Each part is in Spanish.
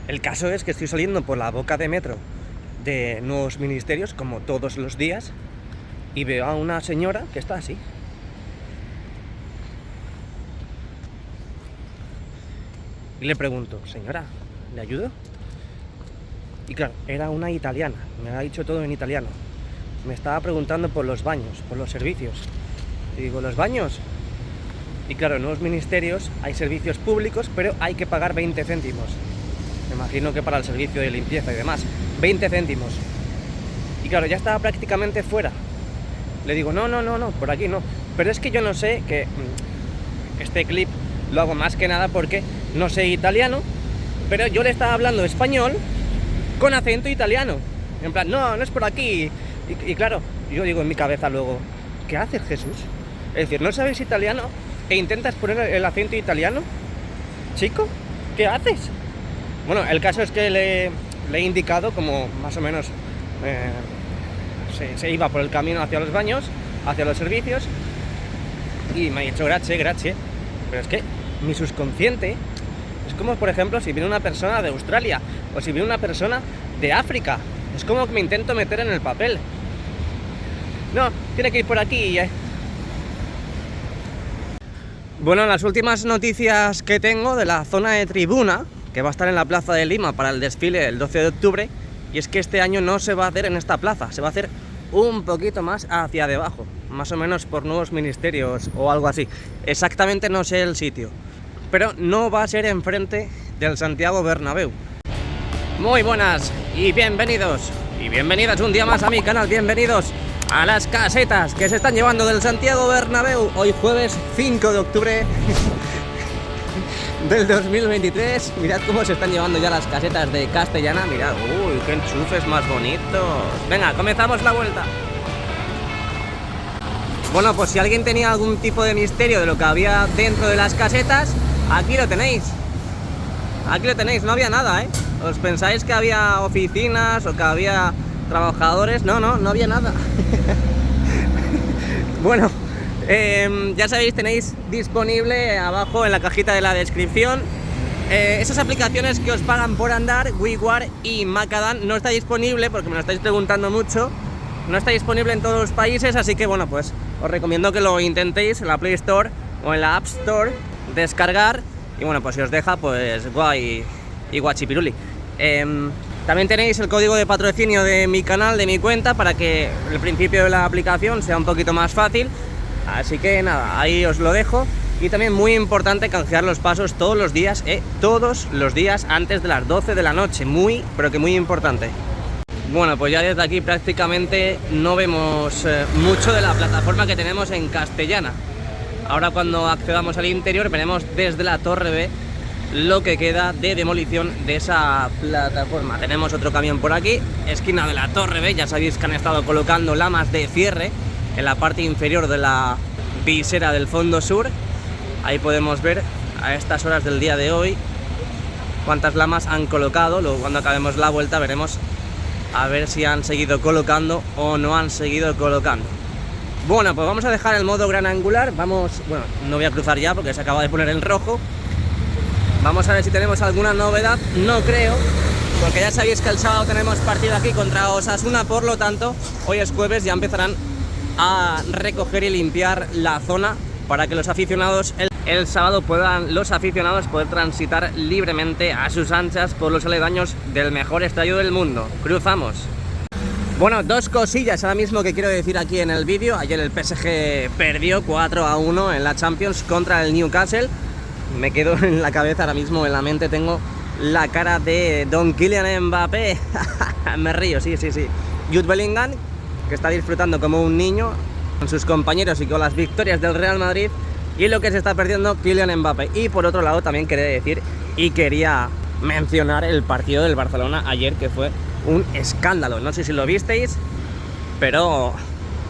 El caso es que estoy saliendo por la boca de metro de Nuevos Ministerios, como todos los días, y veo a una señora que está así. Y le pregunto, señora, ¿le ayudo? Y claro, era una italiana, me ha dicho todo en italiano. Me estaba preguntando por los baños, por los servicios. Y digo, ¿los baños? Y claro, en Nuevos Ministerios hay servicios públicos, pero hay que pagar 20 céntimos. Me imagino que para el servicio de limpieza y demás, 20 céntimos. Y claro, ya estaba prácticamente fuera. Le digo, no, por aquí no. Pero es que yo no sé, que este clip lo hago más que nada porque no sé italiano, pero yo le estaba hablando español con acento italiano. En plan, no es por aquí. Y claro, yo digo en mi cabeza luego, ¿qué haces, Jesús? Es decir, ¿no sabes italiano e intentas poner el acento italiano? Chico, ¿qué haces? Bueno, el caso es que le he indicado como más o menos se iba por el camino hacia los baños, hacia los servicios, y me ha dicho grazie. Pero es que mi subconsciente es como, por ejemplo, si viene una persona de Australia o si viene una persona de África. Es como que me intento meter en el papel. No, tiene que ir por aquí. Bueno, las últimas noticias que tengo de la zona de tribuna, que va a estar en la Plaza de Lima para el desfile el 12 de octubre, y es que este año no se va a hacer en esta plaza, se va a hacer un poquito más hacia debajo, más o menos por Nuevos Ministerios o algo así. Exactamente no sé el sitio, pero no va a ser enfrente del Santiago Bernabéu. Muy buenas y bienvenidos y bienvenidas un día más a mi canal, bienvenidos a las casetas que se están llevando del Santiago Bernabéu hoy jueves 5 de octubre del 2023. Mirad cómo se están llevando ya las casetas de Castellana, mirad, uy, qué enchufes más bonitos. Venga, comenzamos la vuelta. Bueno, pues si alguien tenía algún tipo de misterio de lo que había dentro de las casetas, aquí lo tenéis. Aquí lo tenéis, no había nada, ¿eh? ¿Os pensáis que había oficinas o que había trabajadores? No había nada. Bueno, ya sabéis, tenéis disponible abajo en la cajita de la descripción esas aplicaciones que os pagan por andar, WeWare y Macadam. No está disponible, porque me lo estáis preguntando mucho, no está disponible en todos los países, así que bueno, pues os recomiendo que lo intentéis en la Play Store o en la App Store, descargar, y bueno, pues si os deja, pues guay y guachipiruli. También tenéis el código de patrocinio de mi canal, de mi cuenta, para que el principio de la aplicación sea un poquito más fácil. Así que nada, ahí os lo dejo. Y también muy importante canjear los pasos todos los días antes de las 12 de la noche. Muy, pero que muy importante. Bueno, pues ya desde aquí prácticamente no vemos mucho de la plataforma que tenemos en Castellana. Ahora cuando accedamos al interior veremos desde la Torre B lo que queda de demolición de esa plataforma. Tenemos otro camión por aquí, esquina de la Torre B. Ya sabéis que han estado colocando lamas de cierre en la parte inferior de la visera del fondo sur. Ahí podemos ver a estas horas del día de hoy cuántas lamas han colocado. Luego cuando acabemos la vuelta veremos a ver si han seguido colocando o no han seguido colocando. Bueno, pues vamos a dejar el modo gran angular. Bueno, no voy a cruzar ya porque se acaba de poner en rojo. Vamos a ver si tenemos alguna novedad. No creo, porque ya sabéis que el sábado tenemos partido aquí contra Osasuna, por lo tanto hoy es jueves, ya empezarán a recoger y limpiar la zona para que los aficionados el sábado los aficionados poder transitar libremente a sus anchas por los aledaños del mejor estadio del mundo. Cruzamos. Bueno, dos cosillas ahora mismo que quiero decir aquí en el vídeo. Ayer el PSG perdió 4-1 en la Champions contra el Newcastle. Me quedo en la cabeza ahora mismo, en la mente tengo la cara de Don Kylian Mbappé. Me río, sí. Jude Bellingham, que está disfrutando como un niño con sus compañeros y con las victorias del Real Madrid, y lo que se está perdiendo Kylian Mbappé. Y por otro lado también quería decir y quería mencionar el partido del Barcelona ayer, que fue un escándalo. No sé si lo visteis, pero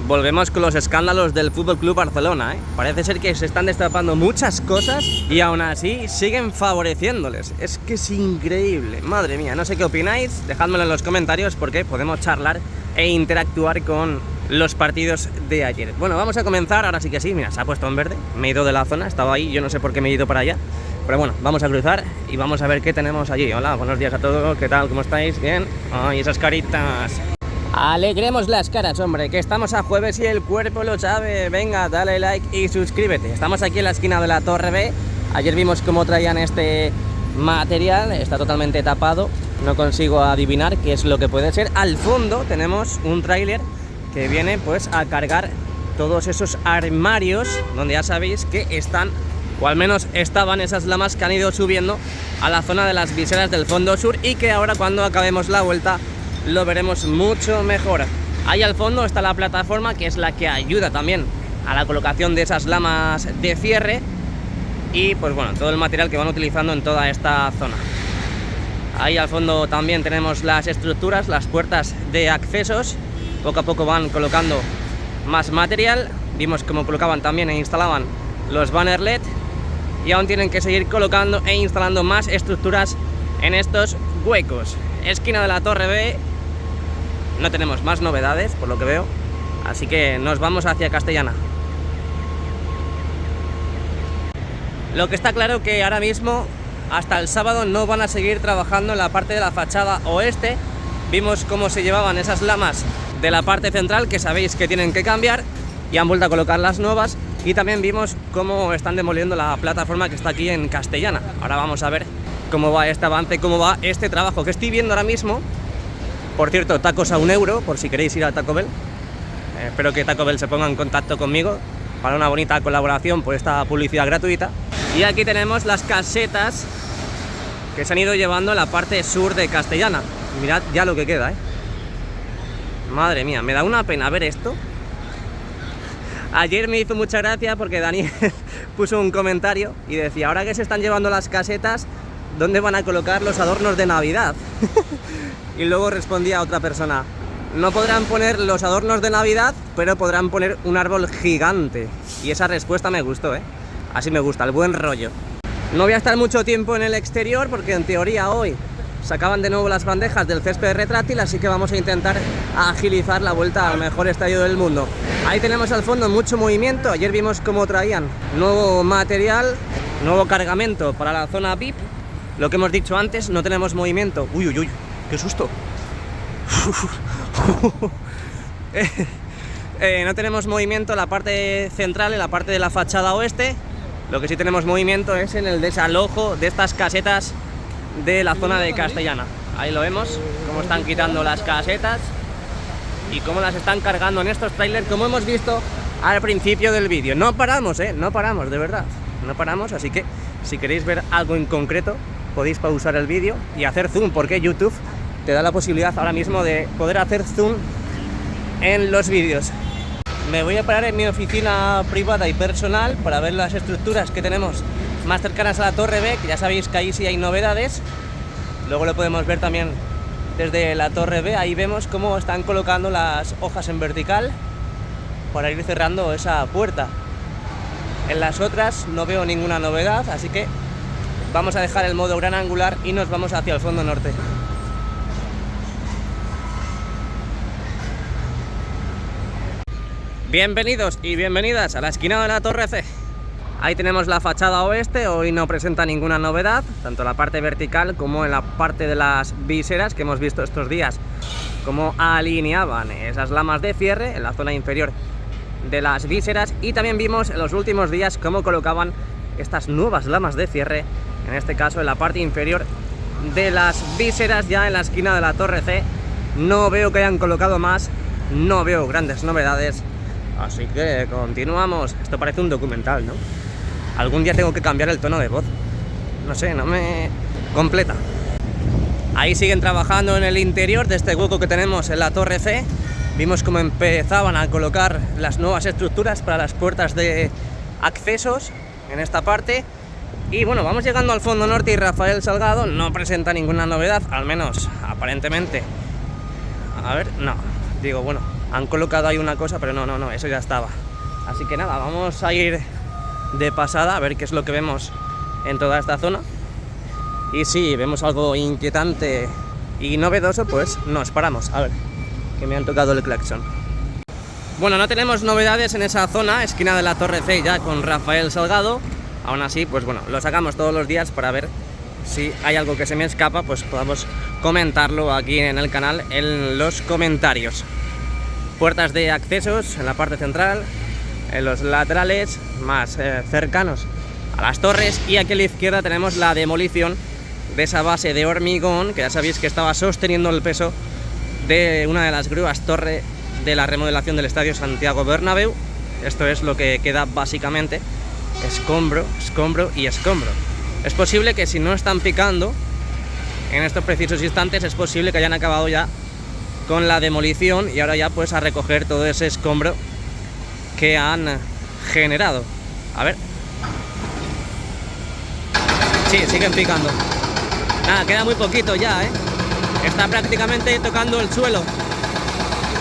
volvemos con los escándalos del FC Barcelona, ¿eh? Parece ser que se están destapando muchas cosas y aún así siguen favoreciéndoles. Es que es increíble, madre mía. No sé qué opináis, dejádmelo en los comentarios porque podemos charlar e interactuar con los partidos de ayer. Bueno, vamos a comenzar, ahora sí que sí. Mira, se ha puesto en verde, me he ido de la zona, estaba ahí, yo no sé por qué me he ido para allá. Pero bueno, vamos a cruzar y vamos a ver qué tenemos allí. Hola, buenos días a todos, ¿qué tal? ¿Cómo estáis? ¿Bien? ¡Ay, esas caritas! Alegremos las caras, hombre, que estamos a jueves y el cuerpo lo sabe. Venga, dale like y suscríbete. Estamos aquí en la esquina de la Torre B. Ayer vimos cómo traían este material, está totalmente tapado. No consigo adivinar qué es lo que puede ser. Al fondo tenemos un tráiler que viene pues a cargar todos esos armarios donde ya sabéis que están, o al menos estaban, esas lamas que han ido subiendo a la zona de las viseras del fondo sur y que ahora cuando acabemos la vuelta lo veremos mucho mejor. Ahí al fondo está la plataforma, que es la que ayuda también a la colocación de esas lamas de cierre y pues bueno, todo el material que van utilizando en toda esta zona. Ahí al fondo también tenemos las estructuras, las puertas de accesos. Poco a poco van colocando más material. Vimos cómo colocaban también e instalaban los banners LED y aún tienen que seguir colocando e instalando más estructuras en estos huecos. Esquina de la Torre B, no tenemos más novedades por lo que veo, así que nos vamos hacia Castellana. Lo que está claro que ahora mismo hasta el sábado no van a seguir trabajando en la parte de la fachada oeste. Vimos cómo se llevaban esas lamas de la parte central, que sabéis que tienen que cambiar, y han vuelto a colocar las nuevas. Y también vimos cómo están demoliendo la plataforma que está aquí en Castellana. Ahora vamos a ver cómo va este avance, cómo va este trabajo que estoy viendo ahora mismo. Por cierto, tacos a €1 por si queréis ir a Taco Bell. Espero que Taco Bell se ponga en contacto conmigo para una bonita colaboración por esta publicidad gratuita. Y aquí tenemos las casetas que se han ido llevando en la parte sur de Castellana. Mirad ya lo que queda, Madre mía, me da una pena ver esto. Ayer me hizo mucha gracia porque Daniel puso un comentario y decía: ahora que se están llevando las casetas, ¿dónde van a colocar los adornos de Navidad? Y luego respondía otra persona: no podrán poner los adornos de Navidad, pero podrán poner un árbol gigante. Y esa respuesta me gustó, Así me gusta, el buen rollo. No voy a estar mucho tiempo en el exterior porque en teoría hoy sacaban de nuevo las bandejas del césped retráctil, así que vamos a intentar agilizar la vuelta al mejor estadio del mundo. Ahí tenemos al fondo mucho movimiento. Ayer vimos cómo traían nuevo material, nuevo cargamento para la zona VIP. Lo que hemos dicho antes, no tenemos movimiento. Uy, uy, uy, qué susto. No tenemos movimiento en la parte central, en la parte de la fachada oeste. Lo que sí tenemos movimiento es en el desalojo de estas casetas de la zona de Castellana. Ahí lo vemos, cómo están quitando las casetas y cómo las están cargando en estos trailers, como hemos visto al principio del vídeo. No paramos, no paramos, de verdad, no paramos. Así que si queréis ver algo en concreto, podéis pausar el vídeo y hacer zoom, porque YouTube te da la posibilidad ahora mismo de poder hacer zoom en los vídeos. Me voy a parar en mi oficina privada y personal para ver las estructuras que tenemos más cercanas a la Torre B, que ya sabéis que ahí sí hay novedades. Luego lo podemos ver también desde la Torre B. Ahí vemos cómo están colocando las hojas en vertical para ir cerrando esa puerta. En las otras no veo ninguna novedad, así que vamos a dejar el modo gran angular y nos vamos hacia el fondo norte. Bienvenidos y bienvenidas a la esquina de la Torre C. Ahí tenemos la fachada oeste. Hoy no presenta ninguna novedad, tanto en la parte vertical como en la parte de las viseras, que hemos visto estos días cómo alineaban esas lamas de cierre en la zona inferior de las viseras, y también vimos en los últimos días cómo colocaban estas nuevas lamas de cierre, en este caso en la parte inferior de las viseras, ya en la esquina de la Torre C. No veo que hayan colocado más, no veo grandes novedades. Así que continuamos. Esto parece un documental, ¿no? Algún día tengo que cambiar el tono de voz. No sé, no me completa. Ahí siguen trabajando en el interior de este hueco que tenemos en la Torre C. Vimos cómo empezaban a colocar las nuevas estructuras para las puertas de accesos en esta parte. Y bueno, vamos llegando al fondo norte y Rafael Salgado no presenta ninguna novedad, al menos aparentemente. A ver, no. Digo, bueno, han colocado ahí una cosa, pero no, eso ya estaba. Así que nada, vamos a ir de pasada a ver qué es lo que vemos en toda esta zona. Y si vemos algo inquietante y novedoso, pues nos paramos. A ver, que me han tocado el claxon. Bueno, no tenemos novedades en esa zona, esquina de la Torre C, ya con Rafael Salgado. Aún así, pues bueno, lo sacamos todos los días para ver si hay algo que se me escapa, pues podamos comentarlo aquí en el canal en los comentarios. Puertas de accesos en la parte central, en los laterales más cercanos a las torres, y aquí a la izquierda tenemos la demolición de esa base de hormigón que ya sabéis que estaba sosteniendo el peso de una de las grúas torre de la remodelación del Estadio Santiago Bernabéu. Esto es lo que queda básicamente, escombro, escombro y escombro. Es posible que si no están picando en estos precisos instantes, es posible que hayan acabado ya con la demolición y ahora ya pues a recoger todo ese escombro que han generado. A ver. Sí, siguen picando. Nada, queda muy poquito ya, está prácticamente tocando el suelo.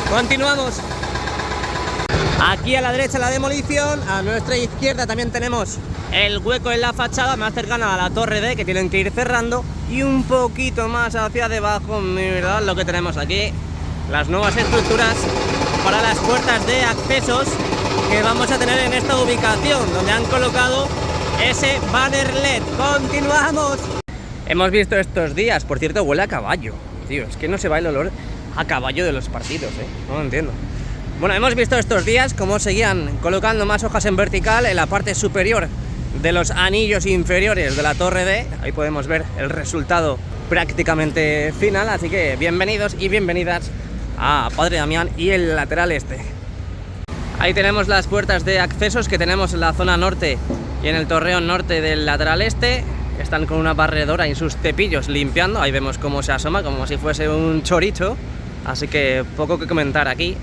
Continuamos. Aquí a la derecha la demolición, a nuestra izquierda también tenemos el hueco en la fachada más cercana a la torre D que tienen que ir cerrando, y un poquito más hacia debajo, mirad lo que tenemos aquí, las nuevas estructuras para las puertas de accesos que vamos a tener en esta ubicación, donde han colocado ese banner LED. Continuamos. Hemos visto estos días, por cierto, huele a caballo, tío, es que no se va el olor a caballo de los partidos, no lo entiendo. Bueno, hemos visto estos días cómo seguían colocando más hojas en vertical en la parte superior de los anillos inferiores de la torre D. Ahí podemos ver el resultado prácticamente final, así que bienvenidos y bienvenidas a Padre Damián y el lateral este. Ahí tenemos las puertas de accesos que tenemos en la zona norte y en el torreón norte del lateral este. Están con una barredora y sus cepillos limpiando. Ahí vemos cómo se asoma, como si fuese un chorizo. Así que poco que comentar aquí.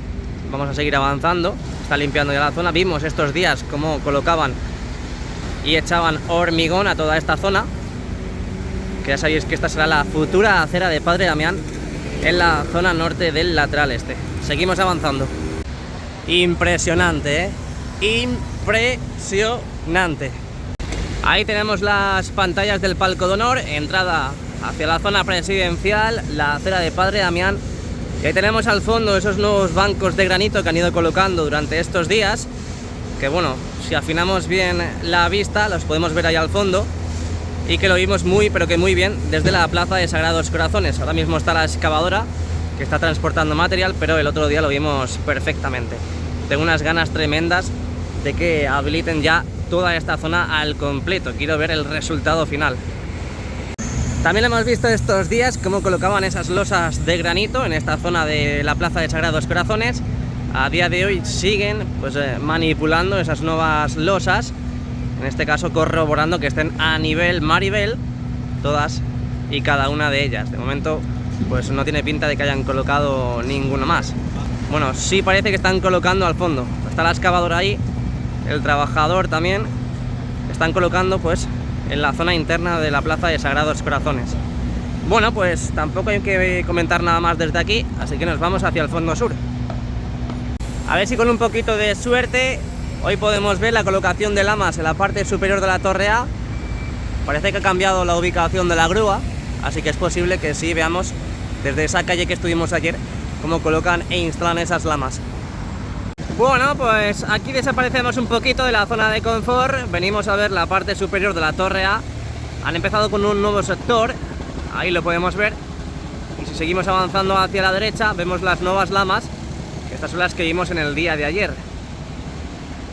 Vamos a seguir avanzando. Está limpiando ya la zona. Vimos estos días cómo colocaban y echaban hormigón a toda esta zona, que ya sabéis que esta será la futura acera de Padre Damián en la zona norte del lateral este. Seguimos avanzando. Impresionante, impresionante. Ahí tenemos las pantallas del palco de honor, entrada hacia la zona presidencial, la acera de Padre Damián. Y ahí tenemos al fondo esos nuevos bancos de granito que han ido colocando durante estos días, que bueno, si afinamos bien la vista los podemos ver ahí al fondo, y que lo vimos muy pero que muy bien desde la plaza de Sagrados Corazones. Ahora mismo está la excavadora que está transportando material, pero el otro día lo vimos perfectamente. Tengo unas ganas tremendas de que habiliten ya toda esta zona al completo. Quiero ver el resultado final. También hemos visto estos días cómo colocaban esas losas de granito en esta zona de la plaza de Sagrados Corazones. A día de hoy siguen pues manipulando esas nuevas losas, en este caso corroborando que estén a nivel mar-nivel todas y cada una de ellas. De momento pues no tiene pinta de que hayan colocado ninguna más. Bueno, sí parece que están colocando al fondo. Está la excavadora ahí, el trabajador también. Están colocando pues en la zona interna de la plaza de Sagrados Corazones. Bueno, pues tampoco hay que comentar nada más desde aquí, así que nos vamos hacia el fondo sur. A ver si con un poquito de suerte hoy podemos ver la colocación de lamas en la parte superior de la torre A. Parece que ha cambiado la ubicación de la grúa, así que es posible que sí veamos desde esa calle que estuvimos ayer cómo colocan e instalan esas lamas. Bueno, pues aquí desaparecemos un poquito de la zona de confort. Venimos a ver la parte superior de la torre A. Han empezado con un nuevo sector, ahí lo podemos ver. Y si seguimos avanzando hacia la derecha, vemos las nuevas lamas. Estas son las que vimos en el día de ayer.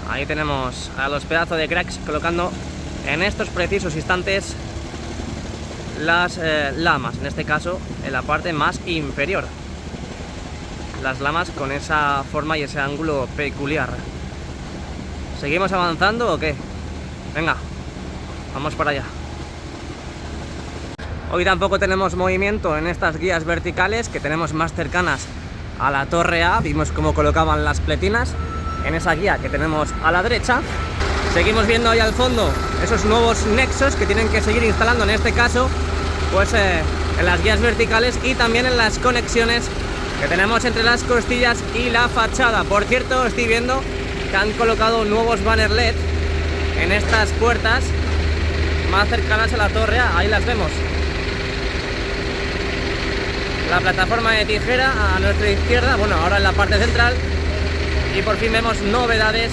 Ahí tenemos a los pedazos de cracks colocando en estos precisos instantes las lamas, en este caso en la parte más inferior. Las lamas con esa forma y ese ángulo peculiar. ¿Seguimos avanzando o qué? Venga, vamos para allá. Hoy tampoco tenemos movimiento en estas guías verticales que tenemos más cercanas a la torre A. Vimos cómo colocaban las pletinas en esa guía que tenemos a la derecha. Seguimos viendo ahí al fondo esos nuevos nexos que tienen que seguir instalando, en este caso pues en las guías verticales y también en las conexiones que tenemos entre las costillas y la fachada. Por cierto, estoy viendo que han colocado nuevos banner LED en estas puertas más cercanas a la torre A. Ahí las vemos. La plataforma de tijera a nuestra izquierda, bueno, ahora en la parte central. Y por fin vemos novedades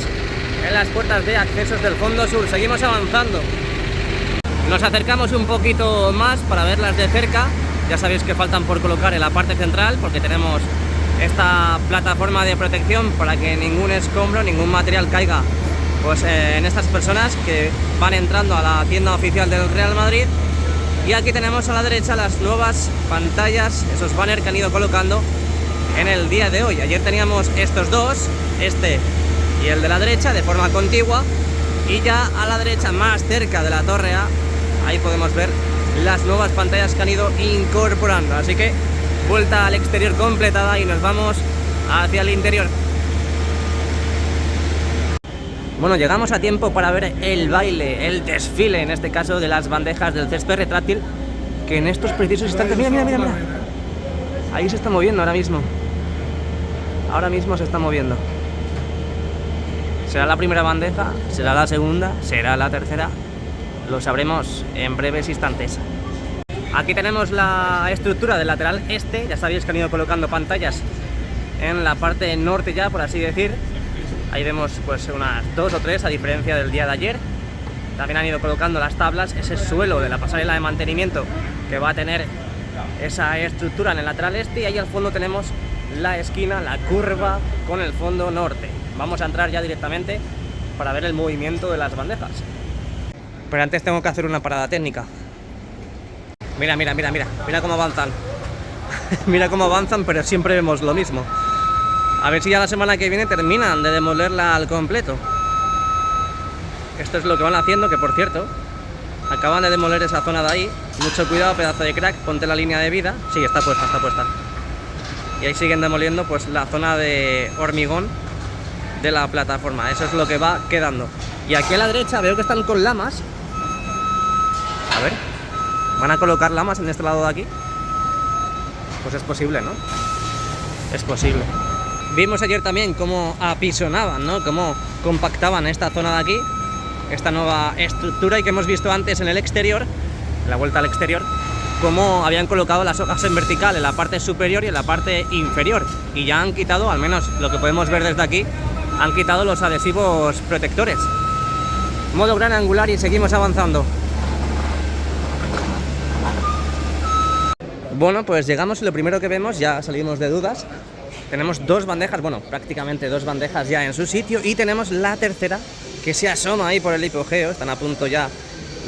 en las puertas de accesos del fondo sur. Seguimos avanzando. Nos acercamos un poquito más para verlas de cerca. Ya sabéis que faltan por colocar en la parte central porque tenemos esta plataforma de protección para que ningún escombro, ningún material caiga pues, en estas personas que van entrando a la tienda oficial del Real Madrid. Y aquí tenemos a la derecha las nuevas pantallas, esos banners que han ido colocando en el día de hoy. Ayer teníamos estos dos, este y el de la derecha, de forma contigua, y ya a la derecha, más cerca de la torre A, ahí podemos ver las nuevas pantallas que han ido incorporando. Así que vuelta al exterior completada y nos vamos hacia el interior. Bueno, llegamos a tiempo para ver el baile, el desfile, en este caso, de las bandejas del césped retráctil, que en estos precisos instantes... Mira, mira, mira, mira. Ahí se está moviendo ahora mismo. Ahora mismo se está moviendo. Será la primera bandeja, será la segunda, será la tercera. Lo sabremos en breves instantes. Aquí tenemos la estructura del lateral este. Ya sabéis que han ido colocando pantallas en la parte norte ya, por así decir. Ahí vemos pues unas 2 o 3 a diferencia del día de ayer. También han ido colocando las tablas, ese suelo de la pasarela de mantenimiento que va a tener esa estructura en el lateral este. Y ahí al fondo tenemos la esquina, la curva con el fondo norte. Vamos a entrar ya directamente para ver el movimiento de las bandejas. Pero antes tengo que hacer una parada técnica. Mira, mira, mira, mira, mira cómo avanzan. Mira cómo avanzan, pero siempre vemos lo mismo. A ver si ya la semana que viene terminan de demolerla al completo. Esto es lo que van haciendo, que por cierto, acaban de demoler esa zona de ahí. Mucho cuidado, pedazo de crack, ponte la línea de vida. Sí, está puesta, está puesta. Y ahí siguen demoliendo pues la zona de hormigón de la plataforma. Eso es lo que va quedando. Y aquí a la derecha veo que están con lamas. A ver, ¿van a colocar lamas en este lado de aquí? Pues es posible, ¿no? Es posible. Vimos ayer también cómo apisonaban, ¿no? Cómo compactaban esta zona de aquí, esta nueva estructura, y que hemos visto antes en el exterior, en la vuelta al exterior, cómo habían colocado las hojas en vertical en la parte superior y en la parte inferior. Y ya han quitado, al menos lo que podemos ver desde aquí, han quitado los adhesivos protectores. Modo gran angular y seguimos avanzando. Bueno, pues llegamos y lo primero que vemos, ya salimos de dudas. Tenemos dos bandejas, bueno, prácticamente dos bandejas ya en su sitio, y tenemos la tercera que se asoma ahí por el hipogeo. Están a punto ya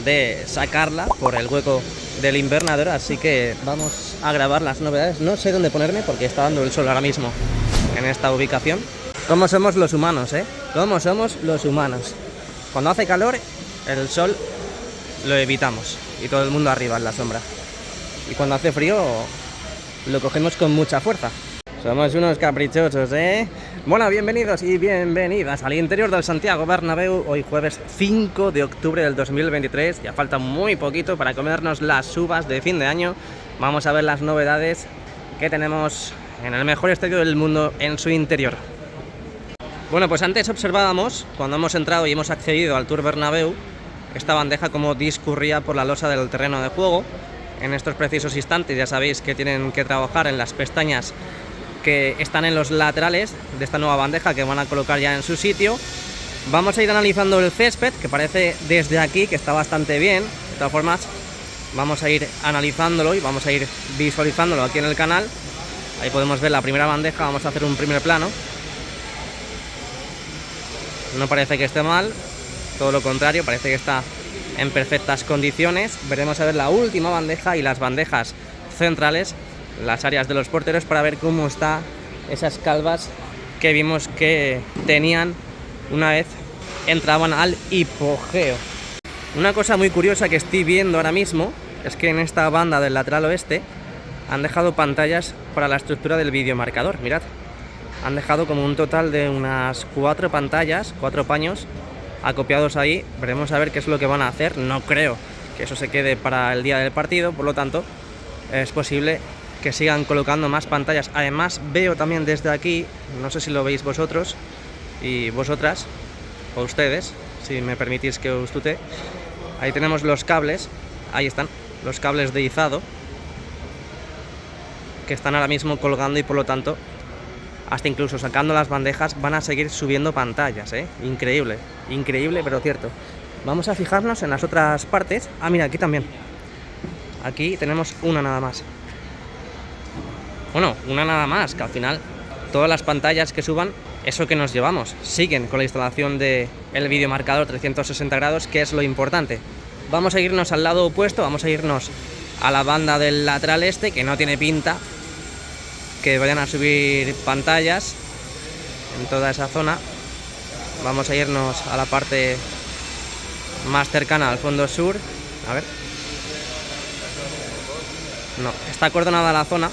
de sacarla por el hueco del invernadero, así que vamos a grabar las novedades. No sé dónde ponerme porque está dando el sol ahora mismo en esta ubicación. ¿Cómo somos los humanos, eh? ¿Cómo somos los humanos? Cuando hace calor, el sol lo evitamos y todo el mundo arriba en la sombra. Y cuando hace frío, lo cogemos con mucha fuerza. Somos unos caprichosos, ¿eh? Bueno, bienvenidos y bienvenidas al interior del Santiago Bernabéu. Hoy jueves 5 de octubre del 2023. Ya falta muy poquito para comernos las uvas de fin de año. Vamos a ver las novedades que tenemos en el mejor estadio del mundo en su interior. Bueno, pues antes observábamos, cuando hemos entrado y hemos accedido al Tour Bernabéu, esta bandeja como discurría por la losa del terreno de juego. En estos precisos instantes ya sabéis que tienen que trabajar en las pestañas que están en los laterales de esta nueva bandeja que van a colocar ya en su sitio. Vamos a ir analizando el césped, que parece desde aquí que está bastante bien. De todas formas, vamos a ir analizándolo y vamos a ir visualizándolo aquí en el canal. Ahí podemos ver la primera bandeja, vamos a hacer un primer plano. No parece que esté mal, todo lo contrario, parece que está en perfectas condiciones. Veremos a ver la última bandeja y las bandejas centrales, las áreas de los porteros, para ver cómo está esas calvas que vimos que tenían una vez entraban al hipogeo. Una cosa muy curiosa que estoy viendo ahora mismo es que en esta banda del lateral oeste han dejado pantallas para la estructura del videomarcador. Mirad, han dejado como un total de unas 4 pantallas, 4 paños acopiados ahí. Veremos a ver qué es lo que van a hacer. No creo que eso se quede para el día del partido, por lo tanto es posible que sigan colocando más pantallas. Además veo también desde aquí, no sé si lo veis vosotros y vosotras, o ustedes, si me permitís que os tutee, ahí tenemos los cables, ahí están, los cables de izado, que están ahora mismo colgando y por lo tanto hasta incluso sacando las bandejas van a seguir subiendo pantallas, ¿eh? Increíble, increíble, pero cierto. Vamos a fijarnos en las otras partes. Ah, mira, aquí también. Aquí tenemos una nada más. Bueno, una nada más, que al final todas las pantallas que suban, eso que nos llevamos, siguen con la instalación del videomarcador 360 grados, que es lo importante. Vamos a irnos al lado opuesto, vamos a irnos a la banda del lateral este, que no tiene pinta que vayan a subir pantallas en toda esa zona. Vamos a irnos a la parte más cercana al fondo sur. A ver. No, está acordonada la zona.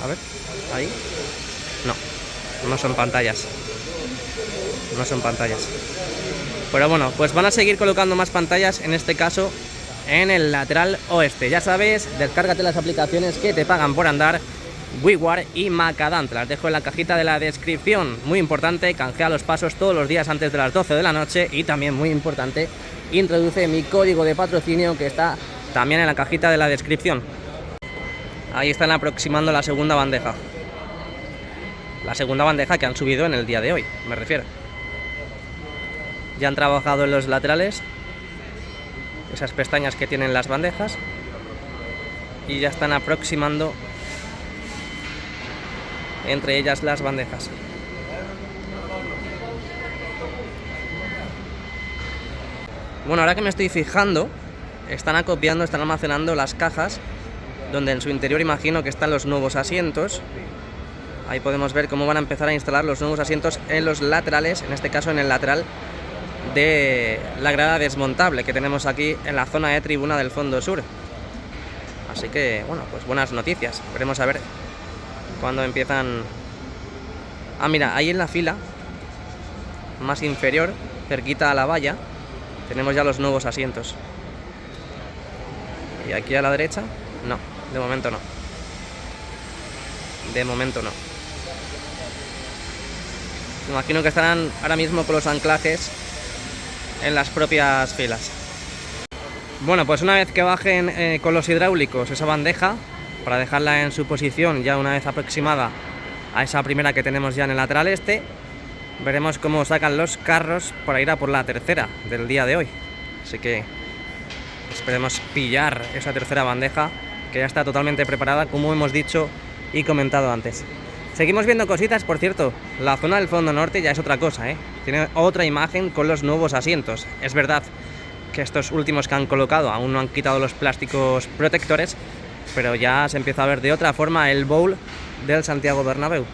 A ver, ahí. No son pantallas. No son pantallas. Pero bueno, pues van a seguir colocando más pantallas, en este caso en el lateral oeste. Ya sabes, descárgate las aplicaciones que te pagan por andar, WeWare y Macadam. Te las dejo en la cajita de la descripción. Muy importante, canjea los pasos todos los días antes de las 12 de la noche. Y también muy importante, introduce mi código de patrocinio, que está también en la cajita de la descripción. Ahí están aproximando la segunda bandeja. La segunda bandeja que han subido en el día de hoy, me refiero. Ya han trabajado en los laterales, esas pestañas que tienen las bandejas, y ya están aproximando entre ellas las bandejas. Bueno, ahora que me estoy fijando, están acopiando, están almacenando las cajas, donde en su interior imagino que están los nuevos asientos. Ahí podemos ver cómo van a empezar a instalar los nuevos asientos en los laterales, en este caso en el lateral de la grada desmontable que tenemos aquí en la zona de tribuna del fondo sur. Así que, bueno, pues buenas noticias. Veremos a ver cuándo empiezan. Ah, mira, ahí en la fila más inferior, cerquita a la valla, tenemos ya los nuevos asientos. Y aquí a la derecha, no, de momento no. De momento no. Me imagino que estarán ahora mismo con los anclajes en las propias filas. Bueno, pues una vez que bajen con los hidráulicos esa bandeja, para dejarla en su posición ya una vez aproximada a esa primera que tenemos ya en el lateral este, veremos cómo sacan los carros para ir a por la tercera del día de hoy. Así que esperemos pillar esa tercera bandeja, que ya está totalmente preparada, como hemos dicho y comentado antes. Seguimos viendo cositas, por cierto. La zona del fondo norte ya es otra cosa, ¿eh? Tiene otra imagen con los nuevos asientos. Es verdad que estos últimos que han colocado aún no han quitado los plásticos protectores, pero ya se empieza a ver de otra forma el bowl del Santiago Bernabéu.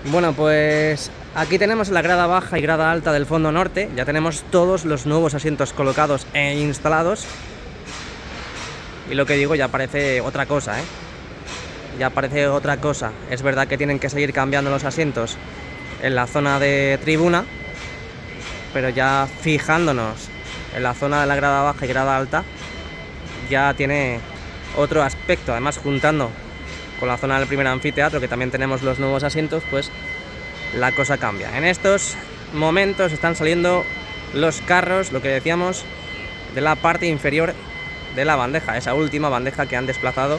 Bueno, pues aquí tenemos la grada baja y grada alta del fondo norte. Ya tenemos todos los nuevos asientos colocados e instalados. Y lo que digo, ya parece otra cosa, ¿eh? Ya parece otra cosa. Es verdad que tienen que seguir cambiando los asientos en la zona de tribuna, pero ya fijándonos en la zona de la grada baja y grada alta, ya tiene otro aspecto. Además, juntando con la zona del primer anfiteatro, que también tenemos los nuevos asientos, pues la cosa cambia. En estos momentos están saliendo los carros, lo que decíamos, de la parte inferior de la bandeja, esa última bandeja que han desplazado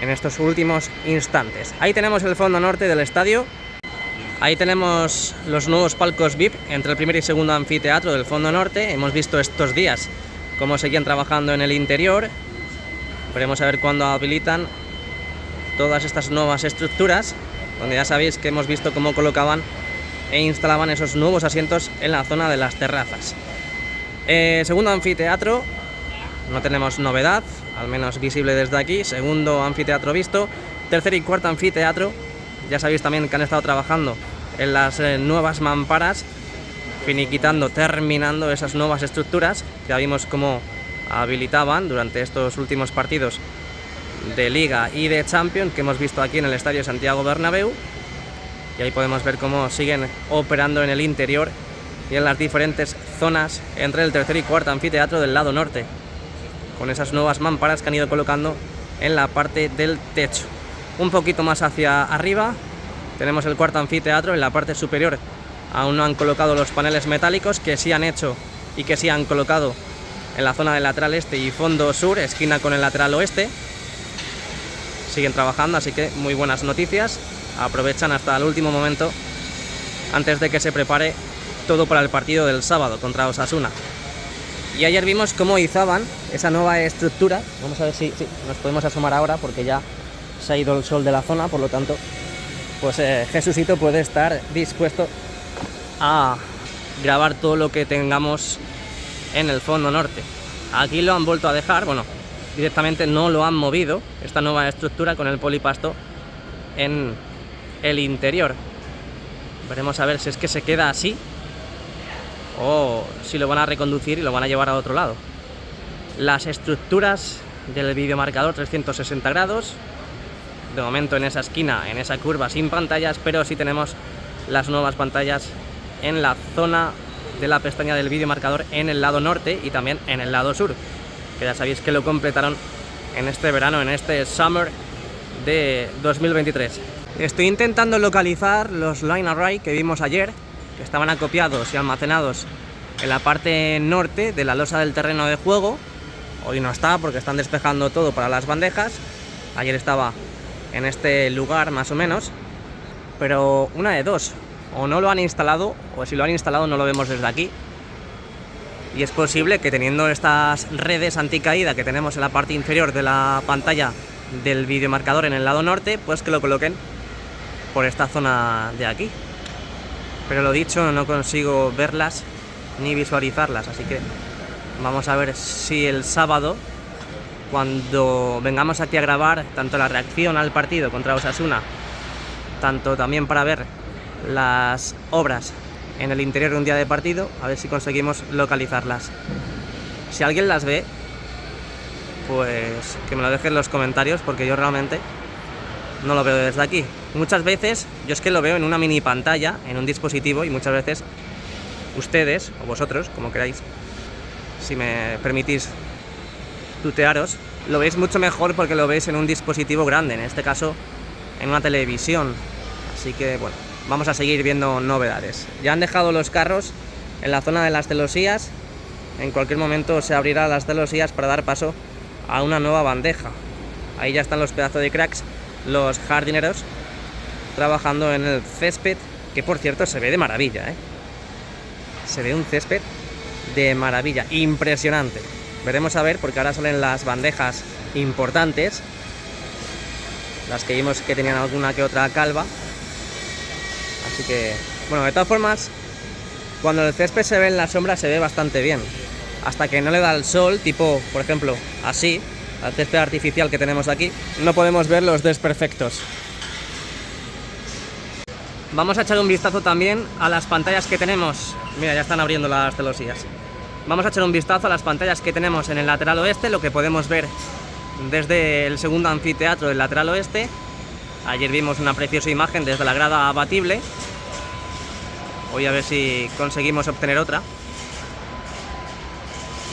en estos últimos instantes. Ahí tenemos el fondo norte del estadio. Ahí tenemos los nuevos palcos VIP entre el primer y segundo anfiteatro del fondo norte. Hemos visto estos días cómo seguían trabajando en el interior. Veremos a ver cuándo habilitan todas estas nuevas estructuras, donde ya sabéis que hemos visto cómo colocaban e instalaban esos nuevos asientos en la zona de las terrazas. Segundo anfiteatro, no tenemos novedad, al menos visible desde aquí. Segundo anfiteatro visto. Tercer y cuarto anfiteatro, ya sabéis también que han estado trabajando en las nuevas mamparas, finiquitando, terminando esas nuevas estructuras. Ya vimos cómo habilitaban durante estos últimos partidos de Liga y de Champions que hemos visto aquí en el Estadio Santiago Bernabéu. Y ahí podemos ver cómo siguen operando en el interior y en las diferentes zonas entre el tercer y cuarto anfiteatro del lado norte, con esas nuevas mamparas que han ido colocando en la parte del techo. Un poquito más hacia arriba tenemos el cuarto anfiteatro. En la parte superior aún no han colocado los paneles metálicos, que sí han hecho y que sí han colocado en la zona del lateral este y fondo sur, esquina con el lateral oeste. Siguen trabajando, así que muy buenas noticias. aprovechan hasta el último momento antes de que se prepare todo para el partido del sábado contra Osasuna. Y ayer vimos cómo izaban esa nueva estructura. Vamos a ver si nos podemos asomar ahora, porque ya se ha ido el sol de la zona, por lo tanto pues Jesucito puede estar dispuesto a grabar todo lo que tengamos en el fondo norte. Aquí lo han vuelto a dejar, bueno, directamente no lo han movido, esta nueva estructura con el polipasto en el interior. Veremos a ver si es que se queda así o si lo van a reconducir y lo van a llevar a otro lado. Las estructuras del videomarcador 360 grados, de momento en esa esquina, en esa curva sin pantallas, pero sí tenemos las nuevas pantallas en la zona de la pestaña del videomarcador en el lado norte y también en el lado sur, que ya sabéis que lo completaron en este verano, en este summer de 2023. Estoy intentando localizar los line array que vimos ayer, que estaban acopiados y almacenados en la parte norte de la losa del terreno de juego. Hoy no está porque están despejando todo para las bandejas. Ayer estaba en este lugar más o menos, pero una de dos: o no lo han instalado, o si lo han instalado no lo vemos desde aquí. Y es posible que, teniendo estas redes anticaída que tenemos en la parte inferior de la pantalla del videomarcador en el lado norte, pues que lo coloquen por esta zona de aquí. Pero lo dicho, no consigo verlas ni visualizarlas, así que vamos a ver si el sábado, cuando vengamos aquí a grabar tanto la reacción al partido contra Osasuna, tanto también para ver las obras en el interior de un día de partido, a ver si conseguimos localizarlas. Si alguien las ve, pues que me lo deje en los comentarios, porque yo realmente no lo veo desde aquí. Muchas veces yo es que lo veo en una mini pantalla, en un dispositivo, y muchas veces ustedes, o vosotros, como queráis, si me permitís tutearos, lo veis mucho mejor porque lo veis en un dispositivo grande, en este caso en una televisión. Así que bueno, vamos a seguir viendo novedades. Ya han dejado los carros en la zona de las celosías. En cualquier momento se abrirán las celosías para dar paso a una nueva bandeja. Ahí ya están los pedazos de cracks, los jardineros, trabajando en el césped, que por cierto se ve de maravilla, ¿eh? Se ve un césped de maravilla, impresionante. Veremos a ver, porque ahora salen las bandejas importantes, las que vimos que tenían alguna que otra calva. Así que, bueno, de todas formas, cuando el césped se ve en la sombra se ve bastante bien. Hasta que no le da el sol, tipo, por ejemplo, así, al césped artificial que tenemos aquí, no podemos ver los desperfectos. Vamos a echar un vistazo también a las pantallas que tenemos. Mira, ya están abriendo las celosías. Vamos a echar un vistazo a las pantallas que tenemos en el lateral oeste, lo que podemos ver desde el segundo anfiteatro del lateral oeste. Ayer vimos una preciosa imagen desde la grada abatible. Voy a ver si conseguimos obtener otra.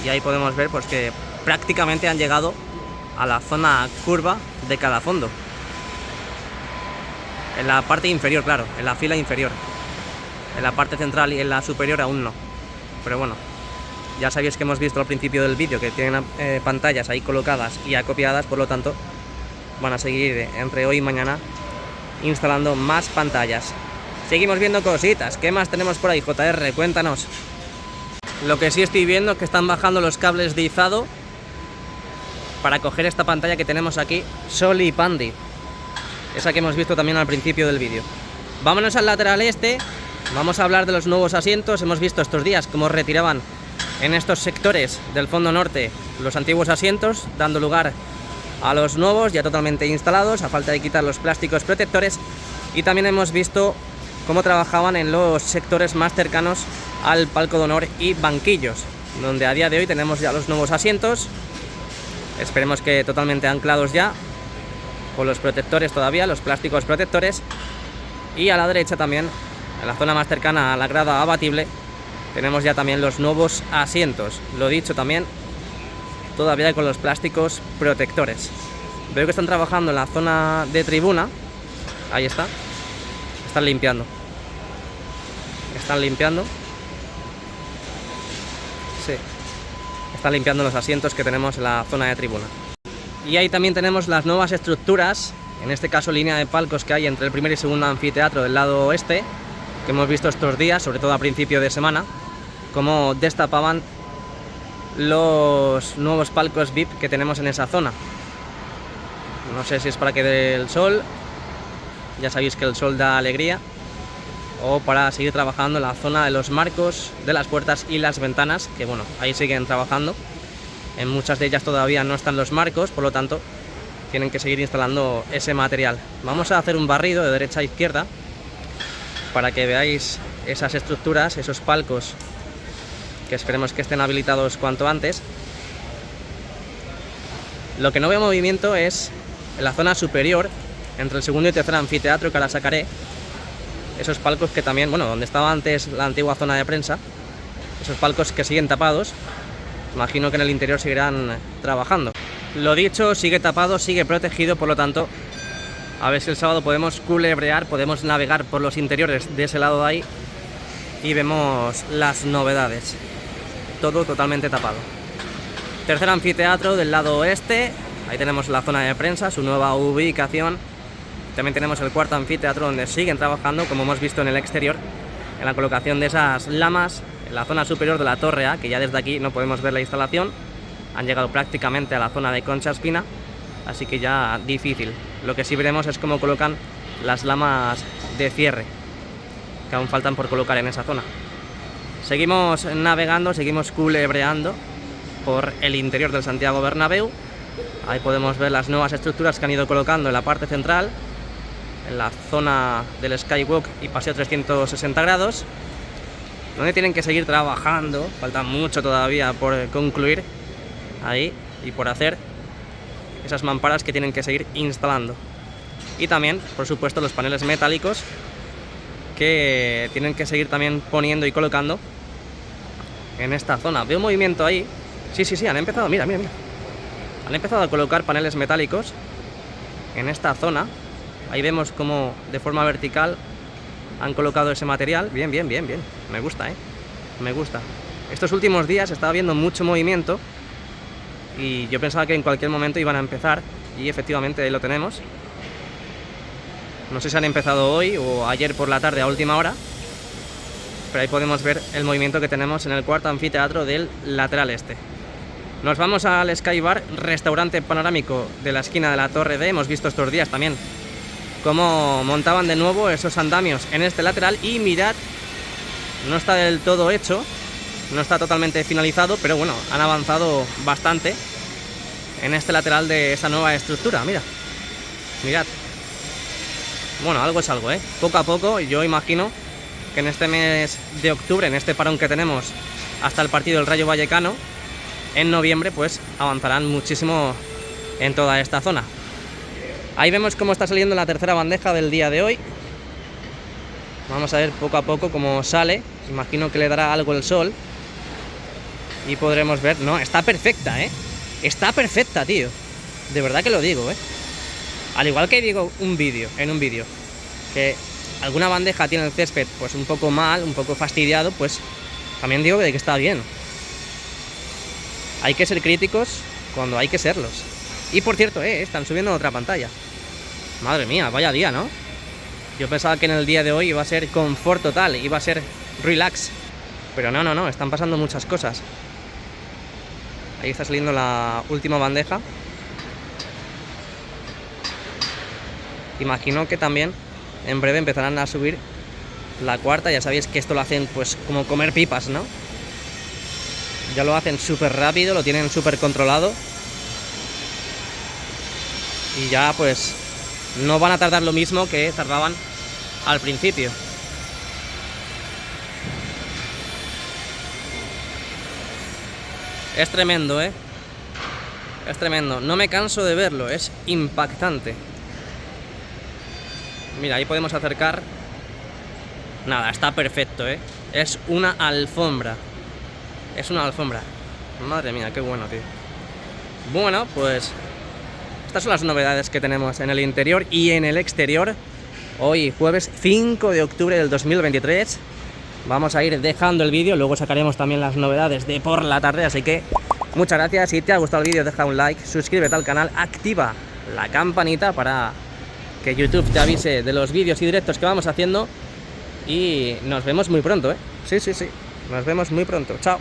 Y ahí podemos ver pues que prácticamente han llegado a la zona curva de cada fondo. En la parte inferior, claro, en la fila inferior. En la parte central y en la superior aún no. Pero bueno, ya sabéis que hemos visto al principio del vídeo que tienen pantallas ahí colocadas y acopiadas, por lo tanto van a seguir entre hoy y mañana instalando más pantallas. Seguimos viendo cositas. ¿Qué más tenemos por ahí, JR? Cuéntanos. Lo que sí estoy viendo es que están bajando los cables de izado para coger esta pantalla que tenemos aquí, Soli Pandi, esa que hemos visto también al principio del vídeo. Vámonos al lateral este. Vamos a hablar de los nuevos asientos. Hemos visto estos días cómo retiraban en estos sectores del fondo norte los antiguos asientos, dando lugar a los nuevos ya totalmente instalados, a falta de quitar los plásticos protectores. Y también hemos visto cómo trabajaban en los sectores más cercanos al palco de honor y banquillos, donde a día de hoy tenemos ya los nuevos asientos. Esperemos que totalmente anclados ya, con los protectores todavía, los plásticos protectores. Y a la derecha también, en la zona más cercana a la grada abatible, tenemos ya también los nuevos asientos. Lo dicho también, todavía con los plásticos protectores. Veo que están trabajando en la zona de tribuna. Ahí está. Están limpiando. Están limpiando. Sí. Están limpiando los asientos que tenemos en la zona de tribuna. Y ahí también tenemos las nuevas estructuras en este caso línea de palcos que hay entre el primer y segundo anfiteatro del lado oeste, que hemos visto estos días, sobre todo a principio de semana, cómo destapaban los nuevos palcos VIP que tenemos en esa zona. No sé si es para que dé el sol, ya sabéis que el sol da alegría, o para seguir trabajando en la zona de los marcos, de las puertas y las ventanas, que bueno, ahí siguen trabajando. En muchas de ellas todavía no están los marcos, por lo tanto tienen que seguir instalando ese material. Vamos a hacer un barrido de derecha a izquierda para que veáis esas estructuras, esos palcos, que esperemos que estén habilitados cuanto antes. Lo que no veo movimiento es en la zona superior, entre el segundo y tercer anfiteatro, que ahora sacaré. Esos palcos que también, bueno, donde estaba antes la antigua zona de prensa, esos palcos que siguen tapados, imagino que en el interior seguirán trabajando. Lo dicho, sigue tapado, sigue protegido, por lo tanto, a ver si el sábado podemos culebrear, podemos navegar por los interiores de ese lado de ahí y vemos las novedades. Todo totalmente tapado. Tercer anfiteatro del lado oeste, ahí tenemos la zona de prensa, su nueva ubicación. También tenemos el cuarto anfiteatro, donde siguen trabajando, como hemos visto en el exterior, en la colocación de esas lamas en la zona superior de la torre A, que ya desde aquí no podemos ver la instalación. Han llegado prácticamente a la zona de concha espina, así que ya difícil. Lo que sí veremos es cómo colocan las lamas de cierre, que aún faltan por colocar en esa zona. Seguimos navegando, seguimos culebreando por el interior del Santiago Bernabéu. Ahí podemos ver las nuevas estructuras que han ido colocando en la parte central, en la zona del Skywalk y Paseo 360 grados, donde tienen que seguir trabajando. Falta mucho todavía por concluir ahí y por hacer esas mamparas que tienen que seguir instalando. Y también, por supuesto, los paneles metálicos que tienen que seguir también poniendo y colocando en esta zona. Veo movimiento ahí. Sí, han empezado, mira. Han empezado a colocar paneles metálicos en esta zona. Ahí vemos cómo de forma vertical han colocado ese material. Bien. Me gusta, me gusta. Estos últimos días estaba viendo mucho movimiento y yo pensaba que en cualquier momento iban a empezar, y efectivamente ahí lo tenemos. No sé si han empezado hoy o ayer por la tarde a última hora, pero ahí podemos ver el movimiento que tenemos en el cuarto anfiteatro del lateral este. Nos vamos al Sky Bar, restaurante panorámico de la esquina de la Torre D. Hemos visto estos días también cómo montaban de nuevo esos andamios en este lateral, y mirad, no está del todo hecho, no está totalmente finalizado, pero bueno, han avanzado bastante en este lateral de esa nueva estructura. Mirad. Bueno, algo es algo, poco a poco. Yo imagino que en este mes de octubre, en este parón que tenemos hasta el partido del Rayo Vallecano, en noviembre, pues avanzarán muchísimo en toda esta zona. Ahí vemos cómo está saliendo la tercera bandeja del día de hoy. Vamos a ver poco a poco cómo sale. Imagino que le dará algo el sol y podremos ver. No, está perfecta, está perfecta, tío. De verdad que lo digo, Al igual que digo en un vídeo que alguna bandeja tiene el césped pues un poco mal, un poco fastidiado, pues también digo que está bien. Hay que ser críticos cuando hay que serlos. Y por cierto, están subiendo otra pantalla. Madre mía, vaya día, ¿no? Yo pensaba que en el día de hoy iba a ser confort total, iba a ser relax. Pero no, están pasando muchas cosas. Ahí está saliendo la última bandeja. Imagino que también en breve empezarán a subir la cuarta. Ya sabéis que esto lo hacen pues como comer pipas, ¿no? Ya lo hacen súper rápido, lo tienen súper controlado. Y ya pues no van a tardar lo mismo que tardaban al principio. Es tremendo, Es tremendo. No me canso de verlo, es impactante. Mira, ahí podemos acercar. Nada, está perfecto, Es una alfombra. Es una alfombra. Madre mía, qué bueno, tío. Bueno, pues estas son las novedades que tenemos en el interior y en el exterior. Hoy, jueves 5 de octubre del 2023. Vamos a ir dejando el vídeo. Luego sacaremos también las novedades de por la tarde. Así que muchas gracias. Si te ha gustado el vídeo, deja un like, suscríbete al canal, activa la campanita para que YouTube te avise de los vídeos y directos que vamos haciendo. Y nos vemos muy pronto, ¿eh? Sí, nos vemos muy pronto. Chao.